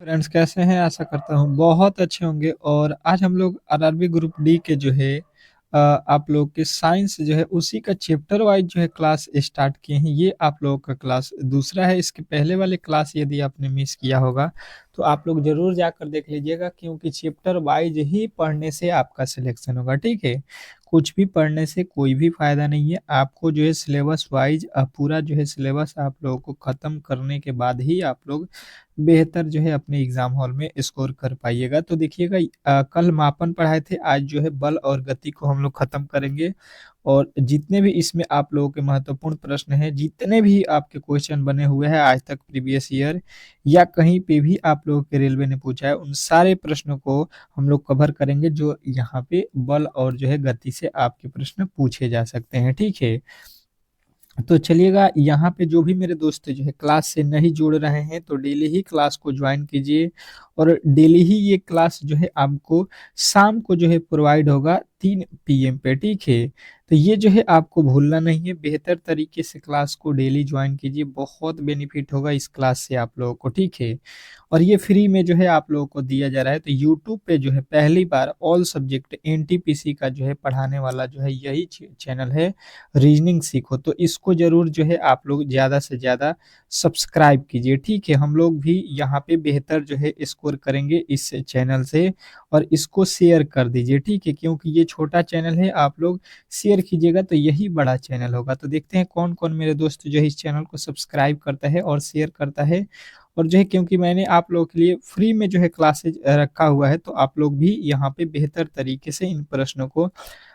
Friends कैसे हैं? आशा करता हूँ बहुत अच्छे होंगे। और आज हम लोग आरआरबी ग्रुप डी के जो है आप लोग के साइंस जो है उसी का चैप्टर वाइज जो है क्लास स्टार्ट किए हैं। ये आप लोगों का क्लास दूसरा है। इसके पहले वाले क्लास यदि आपने मिस किया होगा तो आप लोग जरूर जाकर देख लीजिएगा, क्योंकि चैप्टर वाइज ही पढ़ने से आपका सिलेक्शन होगा। ठीक है, कुछ भी पढ़ने से कोई भी फायदा नहीं है। आपको जो है सिलेबस वाइज पूरा जो है सिलेबस आप लोगों को खत्म करने के बाद ही आप लोग बेहतर जो है अपने एग्जाम हॉल में स्कोर कर पाइएगा। तो देखिएगा, कल मापन पढ़ाए थे, आज जो है बल और गति को हम लोग खत्म करेंगे। और जितने भी इसमें आप लोगों के महत्वपूर्ण प्रश्न हैं, जितने भी आपके क्वेश्चन बने हुए हैं आज तक प्रीवियस ईयर या कहीं पे भी आप लोगों के रेलवे ने पूछा है, उन सारे प्रश्नों को हम लोग कवर करेंगे जो यहाँ पे बल और जो है गति से आपके प्रश्न पूछे जा सकते हैं। ठीक है, तो चलिएगा, यहाँ पे जो भी मेरे दोस्त जो है क्लास से नहीं जुड़ रहे हैं तो डेली ही क्लास को ज्वाइन कीजिए। और डेली ही ये क्लास जो है आपको शाम को जो है प्रोवाइड होगा 3 PM पे। ठीक है, तो ये जो है आपको भूलना नहीं है। बेहतर तरीके से क्लास को डेली ज्वाइन कीजिए, बहुत बेनिफिट होगा इस क्लास से आप लोगों को। ठीक है, और ये फ्री में जो है आप लोगों को दिया जा रहा है। तो यूट्यूब पे जो है पहली बार ऑल सब्जेक्ट एनटीपीसी का जो है पढ़ाने वाला जो है यही चैनल है, रीजनिंग सीखो। तो इसको जरूर जो है आप लोग ज़्यादा से ज़्यादा सब्सक्राइब कीजिए। ठीक है, हम लोग भी यहाँ पे बेहतर जो है स्कोर करेंगे इस चैनल से। और इसको शेयर कर दीजिए। ठीक है, क्योंकि ये छोटा चैनल है, आप लोग शेयर कीजिएगा तो यही बड़ा चैनल होगा। तो देखते हैं कौन कौन मेरे दोस्त जो है इस चैनल को सब्सक्राइब करता है और शेयर करता है। और जो है क्योंकि मैंने आप लोगों के लिए फ्री में जो है क्लासेज रखा हुआ है, तो आप लोग भी यहाँ पे बेहतर तरीके से इन प्रश्नों को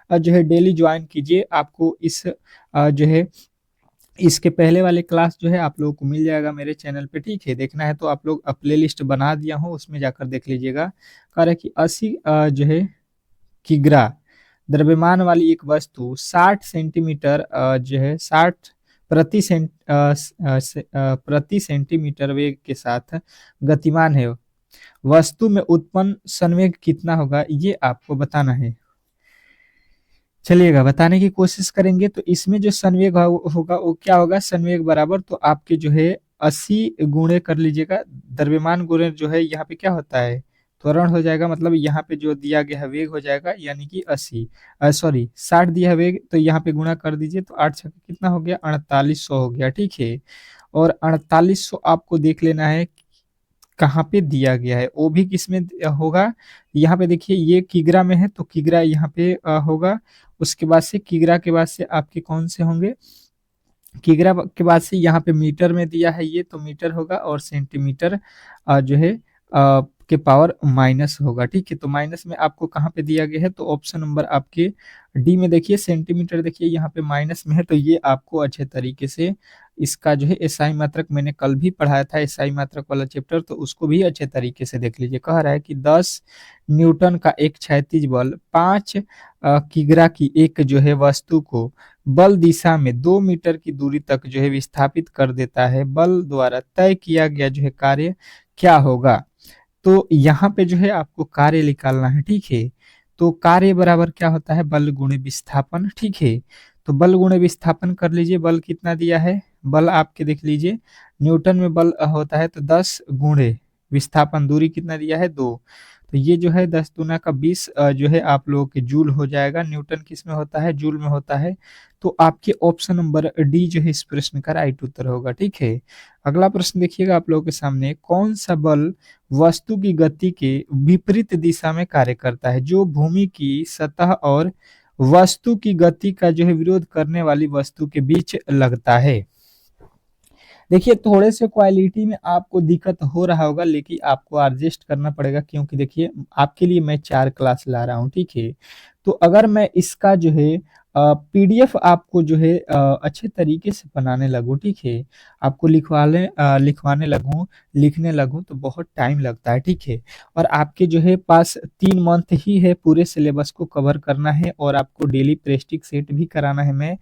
जो है डेली ज्वाइन कीजिए। आपको इस जो है इसके पहले वाले क्लास जो है आप लोगों को मिल जाएगा मेरे चैनल पे। ठीक है, देखना है तो आप लोग प्ले लिस्ट बना दिया हो, उसमें जाकर देख लीजिएगा। कह रहा है कि 80 जो है किग्रा द्रव्यमान वाली एक वस्तु 60 सेंटीमीटर जो है 60 प्रति सेंटीमीटर वेग के साथ गतिमान है। वस्तु में उत्पन्न संवेग कितना होगा, ये आपको बताना है। चलिएगा बताने की कोशिश करेंगे। तो इसमें जो संवेग होगा वो क्या होगा, संवेग बराबर तो आपके जो है 80 गुणे कर लीजिएगा, द्रव्यमान गुणे जो है यहाँ पे क्या होता है, त्वरण हो जाएगा। मतलब यहाँ पे जो दिया गया है वेग हो जाएगा, यानी कि 80 सॉरी 60 दिया है वेग, तो यहाँ पे गुणा कर दीजिए तो 8 छक्के कितना हो गया, 4800 हो गया। ठीक है, और 4800 आपको देख लेना है कहाँ पे दिया गया है, वो भी किसमें होगा। यहाँ पे देखिए ये किग्रा में है, तो किग्रा यहाँ पे होगा। उसके बाद से किग्रा के बाद से आपके कौन से होंगे, किग्रा के बाद से यहाँ पे मीटर में दिया है ये, तो मीटर होगा। और सेंटीमीटर जो है के पावर माइनस होगा। ठीक है, तो माइनस में आपको कहाँ पे दिया गया है, तो ऑप्शन नंबर आपके डी में देखिए सेंटीमीटर, देखिए यहाँ पे माइनस में है। तो ये आपको अच्छे तरीके से इसका जो है एसआई मात्रक मैंने कल भी पढ़ाया था, एसआई मात्रक वाला चैप्टर, तो उसको भी अच्छे तरीके से देख लीजिए। कह रहा है कि 10 न्यूटन का एक क्षैतिज बल 5 किग्रा की एक जो है वस्तु को बल दिशा में 2 मीटर की दूरी तक जो है विस्थापित कर देता है। बल द्वारा तय किया गया जो है कार्य क्या होगा। तो यहाँ पे जो है आपको कार्य निकालना है। ठीक है, तो कार्य बराबर क्या होता है, बल गुणे विस्थापन। ठीक है, तो बल गुणे विस्थापन कर लीजिए। बल कितना दिया है, बल आपके देख लीजिए न्यूटन में बल होता है तो 10 गुणे विस्थापन, दूरी कितना दिया है 2, तो ये जो है 10 दूना का 20 जो है आप लोगों के जूल हो जाएगा। न्यूटन किस में होता है, जूल में होता है। तो आपके ऑप्शन नंबर डी जो है इस प्रश्न का राइट उत्तर होगा। ठीक है, अगला प्रश्न देखिएगा आप लोगों के सामने, कौन सा बल वस्तु की गति के विपरीत दिशा में कार्य करता है, जो भूमि की सतह और वस्तु की गति का जो है विरोध करने वाली वस्तु के बीच लगता है। देखिए थोड़े से क्वालिटी में आपको दिक्कत हो रहा होगा, लेकिन आपको एडजस्ट करना पड़ेगा, क्योंकि देखिए आपके लिए मैं 4 क्लास ला रहा हूँ। ठीक है, तो अगर मैं इसका जो है पीडीएफ आपको जो है अच्छे तरीके से बनाने लगूँ, ठीक है, आपको लिखवाने लगूँ, लिखने लगूँ, तो बहुत टाइम लगता है। ठीक है, और आपके जो है पास 3 मंथ ही है पूरे सिलेबस को कवर करना है, और आपको डेली प्रेस्टिक सेट भी कराना है, मैं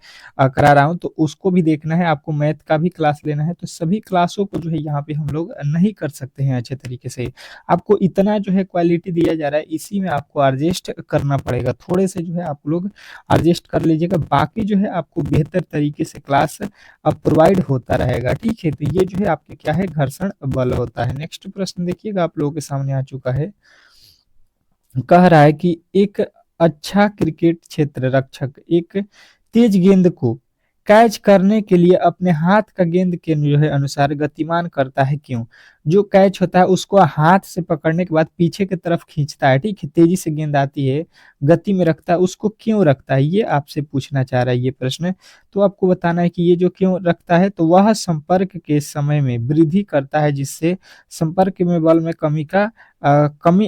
करा रहा हूँ, तो उसको भी देखना है। आपको मैथ का भी क्लास लेना है, तो सभी क्लासों को जो है यहाँ पे हम लोग नहीं कर सकते हैं अच्छे तरीके से। आपको इतना जो है क्वालिटी दिया जा रहा है, इसी में आपको एडजस्ट करना पड़ेगा। थोड़े से जो है आप लोग एडजस्ट कर कर लीजिएगा, बाकी जो है आपको बेहतर तरीके से क्लास अब प्रोवाइड होता रहेगा। ठीक है, तो ये जो है आपके क्या है, घर्षण बल होता है। नेक्स्ट प्रश्न देखिएगा आप लोगों के सामने आ चुका है, कह रहा है कि एक अच्छा क्रिकेट क्षेत्र रक्षक एक तेज गेंद को कैच करने के लिए अपने हाथ का गेंद के जो है अनुसार गतिमान करता है, क्यों? जो कैच होता है उसको हाथ से पकड़ने के बाद पीछे की तरफ खींचता है, ठीक है, तेजी से गेंद आती है, गति में रखता है, उसको क्यों रखता है, ये आपसे पूछना चाह रहा है ये प्रश्न। तो आपको बताना है कि ये जो क्यों रखता है, तो वह संपर्क के समय में वृद्धि करता है, जिससे संपर्क में बल में कमी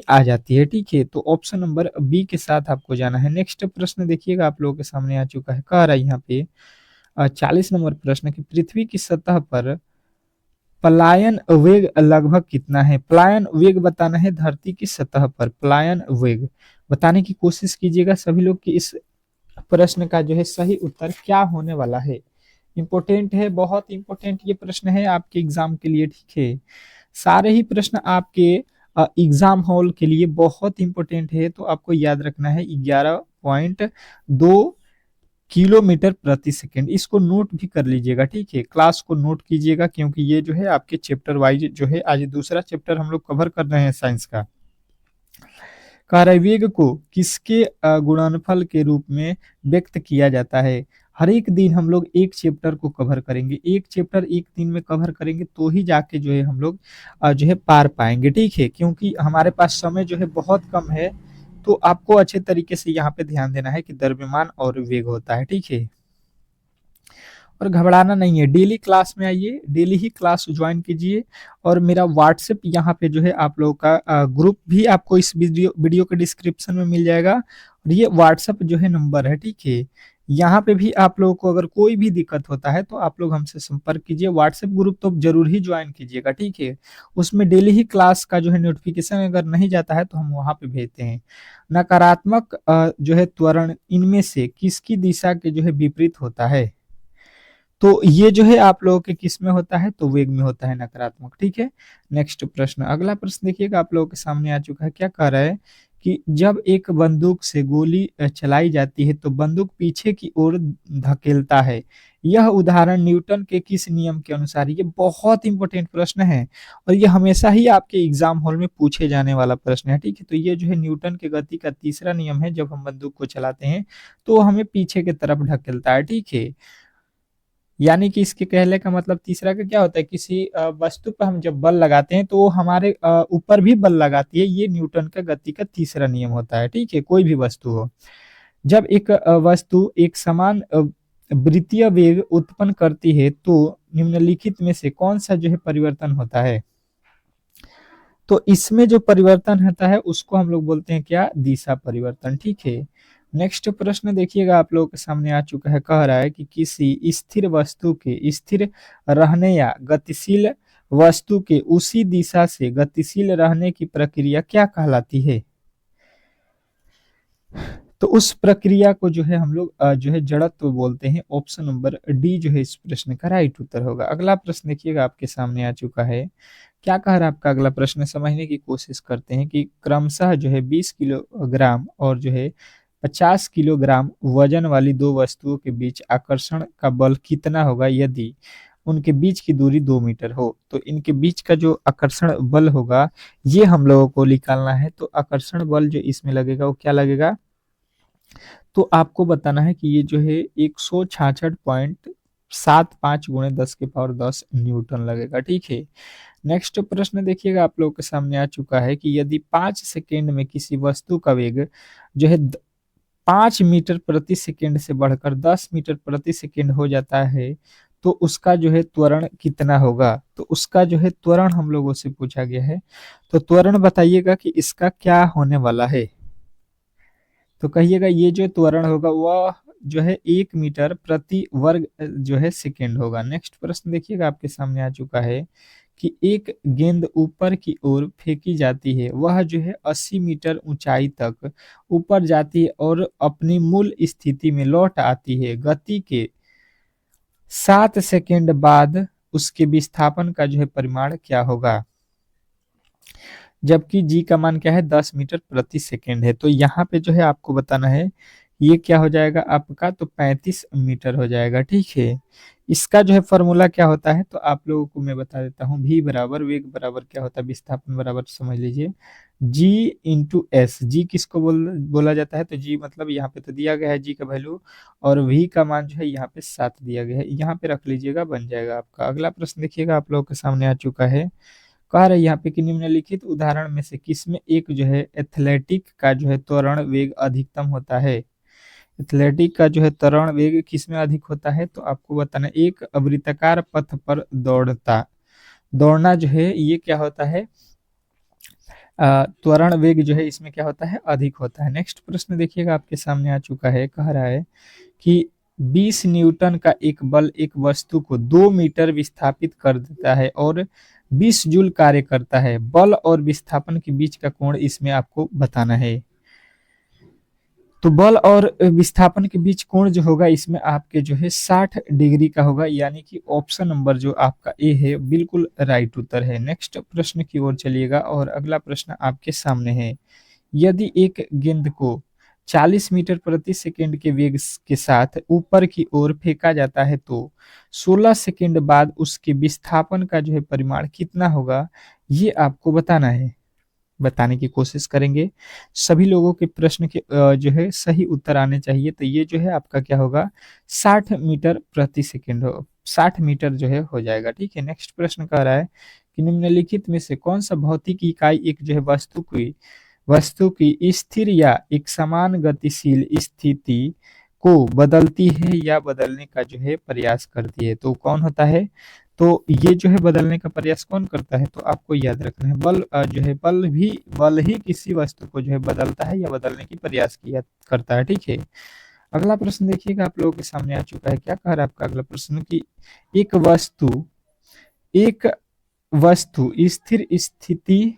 आ जाती है। ठीक है, तो ऑप्शन नंबर बी के साथ आपको जाना है। नेक्स्ट प्रश्न देखिएगा आप लोगों के सामने आ चुका है, कह रहा है यहाँ पे 40 नंबर प्रश्न की पृथ्वी की सतह पर पलायन वेग लगभग कितना है? पलायन वेग बताना है धरती की सतह पर, पलायन वेग बताने की कोशिश कीजिएगा सभी लोग कि इस प्रश्न का जो है सही उत्तर क्या होने वाला है। इंपॉर्टेंट है, बहुत इंपॉर्टेंट ये प्रश्न है आपके एग्जाम के लिए। ठीक है, सारे ही प्रश्न आपके एग्जाम हॉल के लिए बहुत इंपॉर्टेंट है, तो आपको याद रखना है 11.2 किलोमीटर प्रति सेकंड, इसको नोट भी कर लीजिएगा। ठीक है, क्लास को नोट कीजिएगा, क्योंकि ये जो है आपके चैप्टर वाइज जो है, आज दूसरा चैप्टर हम लोग कवर कर रहे हैं साइंस का। कार्यवेग को किसके गुणनफल के रूप में व्यक्त किया जाता है? हर एक दिन हम लोग एक चैप्टर को कवर करेंगे, एक चैप्टर एक दिन में कवर करेंगे, तो ही जाके जो है हम लोग जो है पार पाएंगे। ठीक है, क्योंकि हमारे पास समय जो है बहुत कम है, तो आपको अच्छे तरीके से यहाँ पे ध्यान देना है कि द्रव्यमान और वेग होता है। ठीक है, और घबराना नहीं है, डेली क्लास में आइए, डेली ही क्लास ज्वाइन कीजिए, और मेरा व्हाट्सएप यहाँ पे जो है आप लोगों का ग्रुप भी आपको इस वीडियो के डिस्क्रिप्शन में मिल जाएगा, और ये व्हाट्सएप जो है नंबर है। ठीक है, यहाँ पे भी आप लोगों को अगर कोई भी दिक्कत होता है तो आप लोग हमसे संपर्क कीजिए। व्हाट्सएप ग्रुप तो जरूर ही ज्वाइन कीजिएगा। ठीक है, उसमें डेली ही क्लास का जो है नोटिफिकेशन अगर नहीं जाता है तो हम वहाँ पे भेजते हैं। नकारात्मक जो है त्वरण इनमें से किसकी दिशा के जो है विपरीत होता है? तो ये जो है आप लोगों के किस में होता है, तो वेग में होता है, नकारात्मक। ठीक है, नेक्स्ट प्रश्न, अगला प्रश्न देखिएगा आप लोगों के सामने आ चुका है, क्या कह रहा है कि जब एक बंदूक से गोली चलाई जाती है तो बंदूक पीछे की ओर धकेलता है, यह उदाहरण न्यूटन के किस नियम के अनुसार? ये बहुत इंपॉर्टेंट प्रश्न है, और ये हमेशा ही आपके एग्जाम हॉल में पूछे जाने वाला प्रश्न है। ठीक है, तो ये जो है न्यूटन के गति का तीसरा नियम है, जब हम बंदूक को चलाते हैं तो हमें पीछे की तरफ ढकेलता है। ठीक है, यानी कि इसके कहने का मतलब तीसरा का क्या होता है, किसी वस्तु पर हम जब बल लगाते हैं तो वो हमारे ऊपर भी बल लगाती है, ये न्यूटन का गति का तीसरा नियम होता है। ठीक है, कोई भी वस्तु हो, जब एक वस्तु एक समान वृत्तीय वेग उत्पन्न करती है तो निम्नलिखित में से कौन सा जो है परिवर्तन होता है? तो इसमें जो परिवर्तन होता है उसको हम लोग बोलते हैं क्या, दिशा परिवर्तन। ठीक है, नेक्स्ट प्रश्न देखिएगा आप लोगों के सामने आ चुका है, कह रहा है कि किसी स्थिर वस्तु के स्थिर रहने या गतिशील वस्तु के उसी दिशा से गतिशील रहने की प्रक्रिया क्या कहलाती है? तो उस प्रक्रिया को जो है हम लोग जो है जड़त्व बोलते हैं। ऑप्शन नंबर डी जो है इस प्रश्न का राइट उत्तर होगा। अगला प्रश्न देखिएगा आपके सामने आ चुका है, क्या कह रहा है आपका अगला प्रश्न, समझने की कोशिश करते हैं कि क्रमशः जो है 20 किलोग्राम और जो है 50 किलोग्राम वजन वाली दो वस्तुओं के बीच आकर्षण का बल कितना होगा यदि उनके बीच की दूरी 2 मीटर हो? तो इनके बीच का जो आकर्षण बल होगा ये हम लोगों को निकालना है। तो आकर्षण बल जो इसमें लगेगा वो क्या लगेगा, तो आपको बताना है कि ये जो है 166.75 गुणे 10 न्यूटन लगेगा। ठीक है, नेक्स्ट प्रश्न देखिएगा आप लोगों के सामने आ चुका है कि यदि 5 सेकेंड में किसी वस्तु का वेग जो है 5 मीटर प्रति सेकेंड से बढ़कर 10 मीटर प्रति सेकेंड हो जाता है तो उसका जो है त्वरण कितना होगा? तो उसका जो है त्वरण हम लोगों से पूछा गया है, तो त्वरण बताइएगा कि इसका क्या होने वाला है। तो कहिएगा ये जो त्वरण होगा वह जो है 1 मीटर प्रति वर्ग जो है सेकेंड होगा। नेक्स्ट प्रश्न देखिएगा आपके सामने आ चुका है कि एक गेंद ऊपर की ओर फेंकी जाती है, वह जो है 80 मीटर ऊंचाई तक ऊपर जाती है और अपनी मूल स्थिति में लौट आती है। गति के 7 सेकेंड बाद उसके विस्थापन का जो है परिमाण क्या होगा? जबकि जी का मान क्या है, 10 मीटर प्रति सेकेंड है। तो यहाँ पे जो है आपको बताना है ये क्या हो जाएगा आपका, तो 35 मीटर हो जाएगा, ठीक है। इसका जो है फॉर्मूला क्या होता है, तो आप लोगों को मैं बता देता हूँ। v बराबर वेग बराबर क्या होता है, विस्थापन बराबर समझ लीजिए g इंटू एस। जी किसको बोला जाता है, तो जी मतलब यहाँ पे तो दिया गया है जी का वैल्यू, और v का मान जो है यहाँ पे 7 दिया गया है, यहाँ पे रख लीजिएगा, बन जाएगा आपका। अगला प्रश्न देखिएगा आप लोगों के सामने आ चुका है। कह रहे हैं यहाँ पे कि निम्नलिखित उदाहरण में से किसमें एक जो है एथलेटिक का जो है त्वरण वेग अधिकतम होता है। एथलेटिक का जो है त्वरण वेग किसमें अधिक होता है, तो आपको बताना है। एक वृत्ताकार पथ पर दौड़ना जो है ये क्या होता है, त्वरण वेग जो है इसमें क्या होता है, अधिक होता है। नेक्स्ट प्रश्न देखिएगा आपके सामने आ चुका है। कह रहा है कि 20 न्यूटन का एक बल एक वस्तु को 2 मीटर विस्थापित कर देता है और 20 जूल कार्य करता है। बल और विस्थापन के बीच का कोण इसमें आपको बताना है। तो बल और विस्थापन के बीच कोण जो होगा इसमें आपके जो है 60 डिग्री का होगा, यानी कि ऑप्शन नंबर जो आपका ए है बिल्कुल राइट उत्तर है। नेक्स्ट प्रश्न की ओर चलिएगा और अगला प्रश्न आपके सामने है। यदि एक गेंद को 40 मीटर प्रति सेकंड के वेग के साथ ऊपर की ओर फेंका जाता है तो 16 सेकंड बाद उसके विस्थापन का जो है परिमाण कितना होगा, ये आपको बताना है। बताने की कोशिश करेंगे। सभी लोगों के प्रश्न के जो है सही उत्तर आने चाहिए। तो ये जो है आपका क्या होगा, 60 मीटर प्रति सेकंड हो, 60 मीटर जो है हो जाएगा, ठीक है। नेक्स्ट प्रश्न कह रहा है कि निम्नलिखित में से कौन सा भौतिक इकाई एक जो है वस्तु की स्थिर या एक समान गतिशील स्थिति को बदलती है या बदलने का जो है प्रयास करती है, तो कौन होता है। तो ये जो है बदलने का प्रयास कौन करता है, तो आपको याद रखना है बल जो है बल ही किसी वस्तु को जो है बदलता है या बदलने की प्रयास किया करता है, ठीक है। अगला प्रश्न देखिएगा आप लोगों के सामने आ चुका है। क्या कह रहा है आपका अगला प्रश्न की एक वस्तु स्थिर स्थिति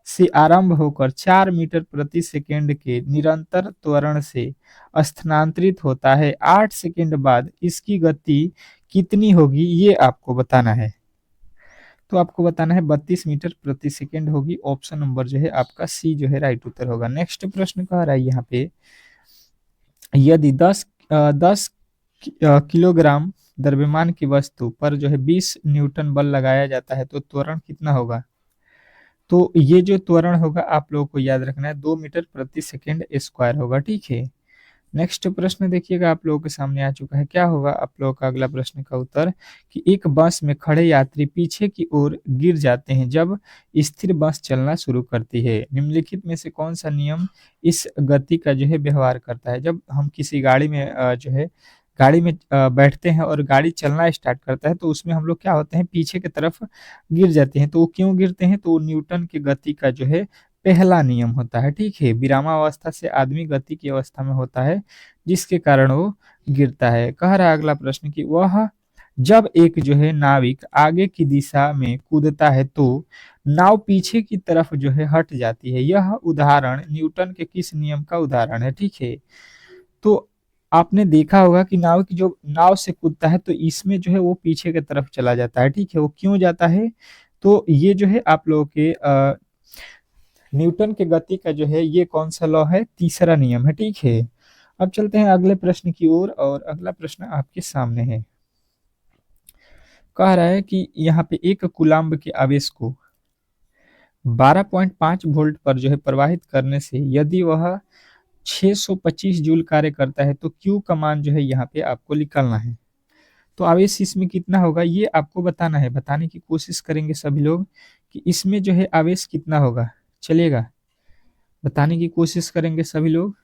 से आरंभ होकर 4 मीटर प्रति सेकंड के निरंतर त्वरण से स्थानांतरित होता है। 8 सेकंड बाद इसकी गति कितनी होगी, ये आपको बताना है। तो आपको बताना है 32 मीटर प्रति सेकंड होगी। ऑप्शन नंबर जो है आपका सी जो है राइट उत्तर होगा। नेक्स्ट प्रश्न कह रहा है यहाँ पे, यदि 10 किलोग्राम द्रव्यमान की वस्तु पर जो है 20 न्यूटन बल लगाया जाता है तो त्वरण कितना होगा। तो ये जो त्वरण होगा आप लोगों को याद रखना है 2 मीटर प्रति सेकंड स्क्वायर होगा, ठीक है। नेक्स्ट प्रश्न देखिएगा आप लोगों के सामने आ चुका है। क्या होगा आप लोगों का अगला प्रश्न का उत्तर, कि एक बस में खड़े यात्री पीछे की ओर गिर जाते हैं जब स्थिर बस चलना शुरू करती है। निम्नलिखित में से कौन सा नियम इस गति का जो है व्यवहार करता है। जब हम किसी गाड़ी में जो है गाड़ी में बैठते हैं और गाड़ी चलना स्टार्ट करता है तो उसमें हम लोग क्या होते हैं, पीछे की तरफ गिर जाते हैं। तो वो क्यों गिरते हैं, तो न्यूटन की गति का जो है पहला नियम होता है, ठीक है। विरामावस्था से आदमी गति की अवस्था में होता है जिसके कारण वो गिरता है। कह रहा है अगला प्रश्न कि वह जब एक जो है नाविक आगे की दिशा में कूदता है तो नाव पीछे की तरफ जो है हट जाती है। यह उदाहरण न्यूटन के किस नियम का उदाहरण है, ठीक है। तो आपने देखा होगा कि नाविक जो नाव से कूदता है तो इसमें जो है वो पीछे की तरफ चला जाता है, ठीक है। वो क्यों जाता है, तो ये जो है आप लोगों के न्यूटन के गति का जो है ये कौन सा लॉ है, तीसरा नियम है, ठीक है। अब चलते हैं अगले प्रश्न की ओर और अगला प्रश्न आपके सामने है। कह रहा है कि यहाँ पे एक कूलाम्ब के आवेश को 12.5 वोल्ट पर जो है प्रवाहित करने से यदि वह 625 जूल कार्य करता है तो क्यू का मान जो है यहाँ पे आपको निकालना है। तो आवेश इसमें कितना होगा ये आपको बताना है। बताने की कोशिश करेंगे सभी लोग कि इसमें जो है आवेश कितना होगा, चलिएगा बताने की कोशिश करेंगे सभी लोग।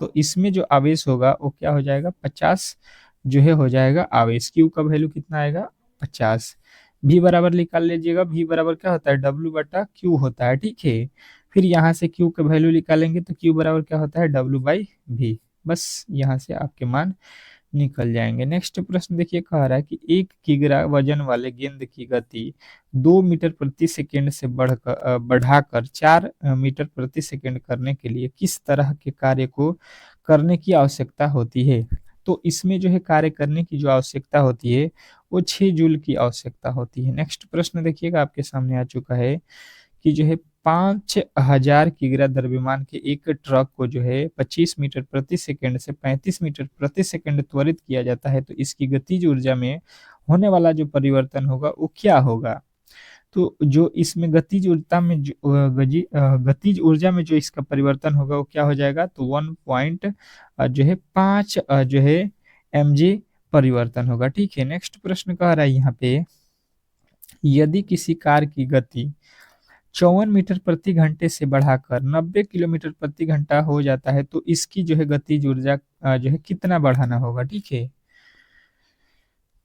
तो इसमें जो आवेश होगा वो क्या हो जाएगा, 50 जो है हो जाएगा आवेश। क्यू का वैल्यू कितना आएगा, 50। भी बराबर निकाल लीजिएगा। भी बराबर क्या होता है, डब्ल्यू बटा क्यू होता है, ठीक है। फिर यहाँ से क्यू का वैल्यू निकालेंगे तो क्यू बराबर क्या होता है, डब्ल्यू बाई भी। बस यहाँ से आपके मान निकल जाएंगे। नेक्स्ट प्रश्न देखिए, कह रहा है कि 1 किग्रा वजन वाले गेंद की गति 2 मीटर प्रति सेकंड से बढ़ाकर 4 मीटर प्रति सेकंड करने के लिए किस तरह के कार्य को करने की आवश्यकता होती है। तो इसमें जो है कार्य करने की जो आवश्यकता होती है वो 6 जूल की आवश्यकता होती है। नेक्स्ट प्रश्न देखिएगा आपके सामने आ चुका है कि जो है 5000 किग्रा द्रव्यमान के एक ट्रक को जो है 25 मीटर प्रति सेकंड से 35 मीटर प्रति सेकंड त्वरित किया जाता है, तो इसकी गतिज ऊर्जा में होने वाला जो परिवर्तन होगा वो क्या होगा? तो जो इसमें गतिज ऊर्जा में गतिज ऊर्जा में जो इसका परिवर्तन होगा वो क्या हो जाएगा? तो 1 पॉइंट जो है 5 जो है mg परिवर्तन होगा। ठीक है, नेक्स्ट प्रश्न कह रहा है यहाँ पे, यदि किसी कार की गति 54 मीटर प्रति घंटे से बढ़ाकर 90 किलोमीटर प्रति घंटा हो जाता है, तो इसकी जो है गतिज ऊर्जा जो है कितना बढ़ाना होगा? ठीक है,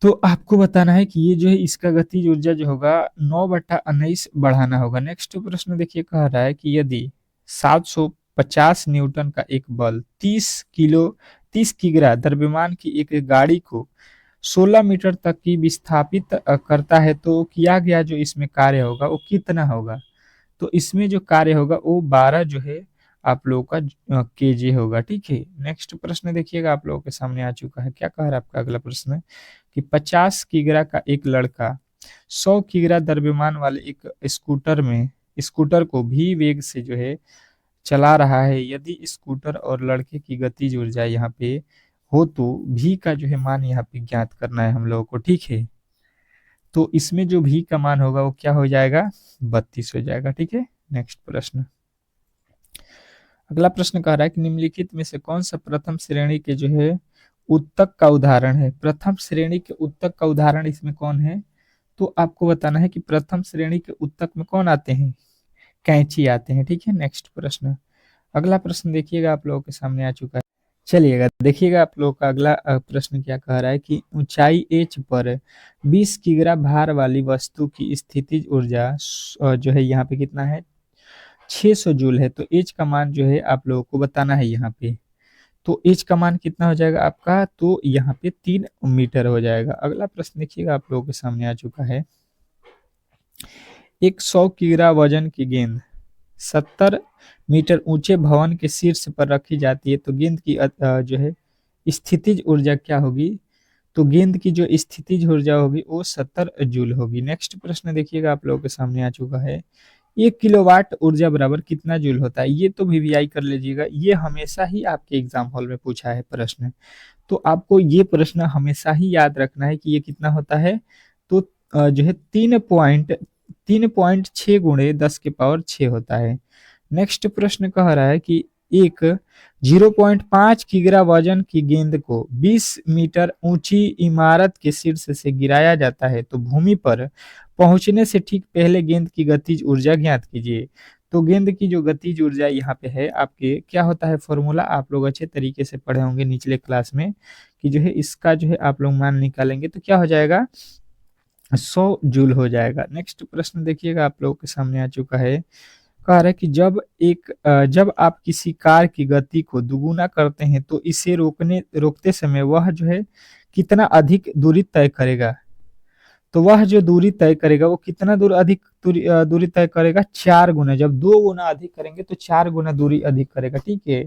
तो आपको बताना है कि ये जो है इसका गतिज ऊर्जा जो होगा 9/19 बढ़ाना होगा। नेक्स्ट प्रश्न देखिए, कह रहा है कि यदि 750 न्यूटन का एक बल 30 किग्रा द्रव्यमान की एक गाड़ी को 16 मीटर तक की विस्थापित करता है, तो किया गया जो इसमें कार्य होगा वो कितना होगा? तो इसमें जो कार्य होगा वो 12 जो है आप लोगों का केजी होगा। ठीक है, नेक्स्ट प्रश्न देखिएगा, आप लोगों के सामने आ चुका है। क्या कह रहा है आपका अगला प्रश्न कि 50 किग्रा का एक लड़का 100 किग्रा द्रव्यमान वाले एक स्कूटर को भी वेग से जो है चला रहा है। यदि स्कूटर और लड़के की गतिज ऊर्जा यहाँ पे हो तो भी का जो है मान यहाँ पे ज्ञात करना है हम लोगों को। ठीक है, तो इसमें जो भी का मान होगा वो क्या हो जाएगा? 32 हो जाएगा। ठीक है, नेक्स्ट प्रश्न, अगला प्रश्न कह रहा है कि निम्नलिखित में से कौन सा प्रथम श्रेणी के जो है उत्तक का उदाहरण है? प्रथम श्रेणी के उत्तक का उदाहरण इसमें कौन है? तो आपको बताना है कि प्रथम श्रेणी के उत्तक में कौन आते हैं? कैंची आते हैं। ठीक है, नेक्स्ट प्रश्न, अगला प्रश्न देखिएगा, आप लोगों के सामने आ चुका है। चलिएगा देखिएगा आप लोगों का अगला प्रश्न क्या कह रहा है कि ऊंचाई h पर 20 किग्रा भार वाली वस्तु की स्थितिज ऊर्जा जो है यहाँ पे कितना है? 600 जूल है। तो h का मान जो है आप लोगों को बताना है यहाँ पे। तो h का मान कितना हो जाएगा आपका? तो यहाँ पे 3 मीटर हो जाएगा। अगला प्रश्न देखिएगा, आप लोगों के सामने आ चुका है। एक 100 किग्रा वजन की गेंद 70 मीटर ऊंचे भवन के शीर्ष पर रखी जाती है, तो गेंद की जो है स्थितिज ऊर्जा क्या होगी? तो गेंद की जो स्थितिज ऊर्जा होगी वो 70 जूल होगी। नेक्स्ट प्रश्न देखिएगा, आप लोगों के सामने आ चुका है। 1 किलोवाट ऊर्जा बराबर कितना जूल होता है? ये तो वीवीआई कर लीजिएगा, ये हमेशा ही आपके एग्जाम हॉल में पूछा है प्रश्न, तो आपको ये प्रश्न हमेशा ही याद रखना है कि ये कितना होता है। तो जो है 3.6 गुणे 10 के पावर 6 होता है। नेक्स्ट प्रश्न कह रहा है कि एक 0.5 किग्रा वजन की गेंद को 20 मीटर ऊंची इमारत के शीर्ष से गिराया जाता है, तो भूमि पर पहुंचने से ठीक पहले गेंद की गतिज ऊर्जा ज्ञात कीजिए। तो गेंद की जो गतिज ऊर्जा यहाँ पे है आपके क्या होता है फॉर्मूला, आप लोग अच्छे तरीके से पढ़े होंगे निचले क्लास में, कि जो है इसका जो है आप लोग मान निकालेंगे तो क्या हो जाएगा? 100 जूल हो जाएगा। नेक्स्ट प्रश्न देखिएगा, आप लोगों के सामने आ चुका है। कह रहा है कि जब आप किसी कार की गति को दुगुना करते हैं, तो इसे रोकते समय वह जो है कितना अधिक दूरी तय करेगा? तो वह जो दूरी तय करेगा वो कितना अधिक दूरी तय करेगा? 4 गुना। जब 2 गुना अधिक करेंगे तो 4 गुना दूरी अधिक करेगा। ठीक है,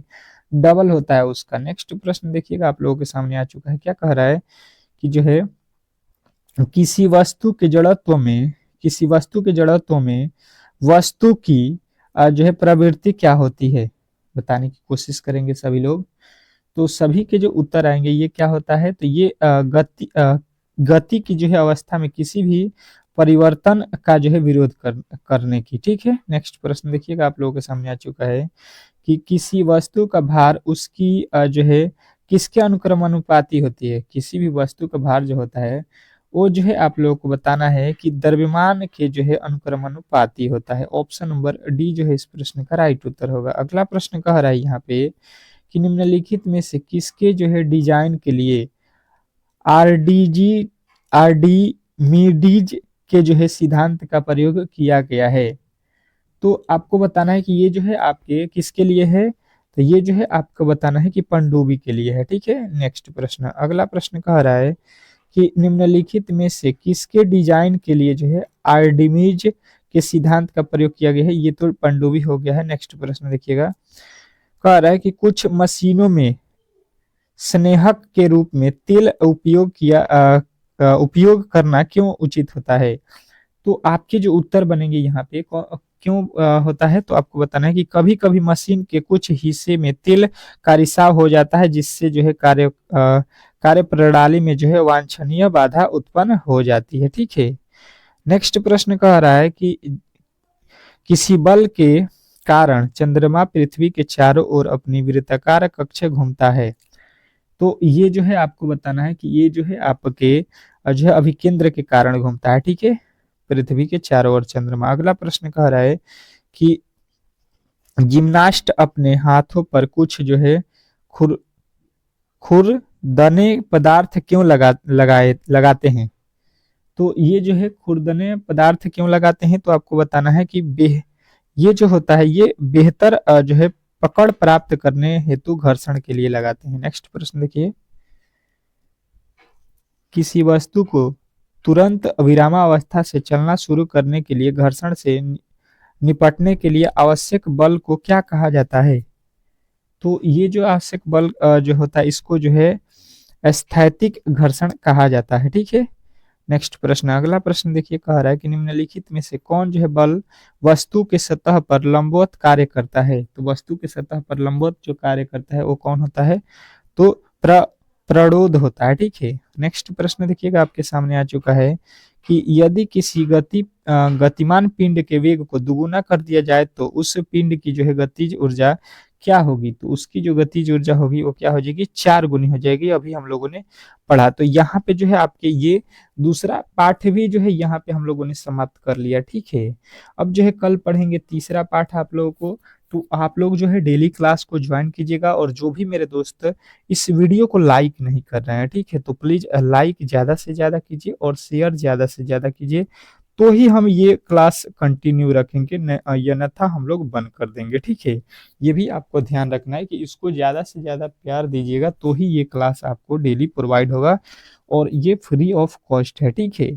डबल होता है उसका। नेक्स्ट प्रश्न देखिएगा, आप लोगों के सामने आ चुका है। क्या कह रहा है कि जो है किसी वस्तु के जड़त्व में वस्तु की जो है प्रवृत्ति क्या होती है, बताने की कोशिश करेंगे सभी लोग। तो सभी के जो उत्तर आएंगे ये क्या होता है? तो ये गति की जो है अवस्था में किसी भी परिवर्तन का जो है विरोध करने की। ठीक है, नेक्स्ट प्रश्न देखिएगा, आप लोगों के सामने आ चुका है कि किसी वस्तु का भार उसकी जो है किसके अनुक्रमानुपाती होती है? किसी भी वस्तु का भार जो होता है वो जो है आप लोगों को बताना है कि द्रव्यमान के जो है अनुक्रमानुपाती होता है। ऑप्शन नंबर डी जो है इस प्रश्न का राइट उत्तर होगा। अगला प्रश्न कह रहा है यहाँ पे कि निम्नलिखित में से किसके जो है डिजाइन के लिए आर्किमिडीज के जो है सिद्धांत का प्रयोग किया गया है? तो आपको बताना है कि ये जो है आपके किसके लिए है? तो ये जो है आपको बताना है कि पनडुब्बी के लिए है। ठीक है, नेक्स्ट प्रश्न, अगला प्रश्न कह रहा है कि निम्नलिखित में से किसके डिजाइन के लिए जो है आर्किमिडीज के सिद्धांत का प्रयोग किया गया है? ये तो पनडुब्बी हो गया है। नेक्स्ट प्रश्न देखिएगा, कह रहा है कि कुछ मशीनों में स्नेहक के रूप में तेल उपयोग करना क्यों उचित होता है? तो आपके जो उत्तर बनेंगे यहाँ पे क्यों होता है, तो आपको बताना है कि कभी कभी मशीन के कुछ हिस्से में तेल का रिसाव हो जाता है, जिससे जो है कार्य प्रणाली में जो है वांछनीय बाधा उत्पन्न हो जाती है। ठीक है। नेक्स्ट प्रश्न कह रहा है कि किसी बल के कारण चंद्रमा पृथ्वी के चारों ओर अपनी वृत्ताकार कक्ष घूमता है। तो ये जो है आपको बताना है कि ये जो है आपके जो है अभिकेंद्र के कारण घूमता है। ठीक है, पृथ्वी के चारों ओर चंद्रमा। अगला प्रश्न कह रहा है कि जिम्नास्ट अपने हाथों पर कुछ जो है खुर खुरदने पदार्थ क्यों लगाते हैं। तो ये जो है खुरदने पदार्थ क्यों लगाते हैं, तो आपको बताना है कि ये जो होता है ये बेहतर जो है पकड़ प्राप्त करने हेतु घर्षण के लिए लगाते हैं। नेक्स्ट प्रश्न देखिए, किसी वस्तु को तुरंत विरामावस्था से चलना शुरू करने के लिए घर्षण से निपटने के लिए आवश्यक बल को क्या कहा जाता है। तो ये जो आवश्यक बल जो होता है इसको जो है स्थैतिक घर्षण कहा जाता है। ठीक है। नेक्स्ट प्रश्न, अगला प्रश्न देखिए, कह रहा है कि निम्नलिखित में से कौन जो है बल वस्तु के सतह पर लंबवत कार्य करता है। तो वस्तु के सतह पर लंबवत जो कार्य करता है वो कौन होता है, तो प्रणोद होता है। ठीक है। नेक्स्ट प्रश्न देखिएगा आपके सामने आ चुका है कि यदि किसी गतिमान पिंड के वेग को दुगुना कर दिया जाए तो उस पिंड की जो है गतिज ऊर्जा क्या होगी। तो उसकी जो गतिज ऊर्जा होगी वो क्या हो जाएगी, 4 गुनी हो जाएगी। अभी हम लोगों ने पढ़ा। तो यहाँ पे जो है आपके ये दूसरा पाठ भी जो है यहाँ पे हम लोगों ने समाप्त कर लिया। ठीक है। अब जो है कल पढ़ेंगे तीसरा पाठ आप लोगों को। तो आप लोग जो है डेली क्लास को ज्वाइन कीजिएगा, और जो भी मेरे दोस्त इस वीडियो को लाइक नहीं कर रहे हैं, ठीक है, तो प्लीज लाइक ज्यादा से ज्यादा कीजिए और शेयर ज्यादा से ज्यादा कीजिए, तो ही हम ये क्लास कंटिन्यू रखेंगे, अन्यथा हम लोग बंद कर देंगे। ठीक है। ये भी आपको ध्यान रखना है कि इसको ज्यादा से ज्यादा प्यार दीजिएगा, तो ही ये क्लास आपको डेली प्रोवाइड होगा, और ये फ्री ऑफ कॉस्ट है। ठीक है।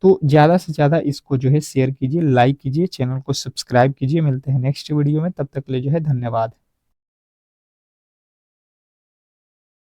तो ज्यादा से ज्यादा इसको जो है शेयर कीजिए, लाइक कीजिए, चैनल को सब्सक्राइब कीजिए। मिलते हैं नेक्स्ट वीडियो में, तब तक के लिए जो है धन्यवाद।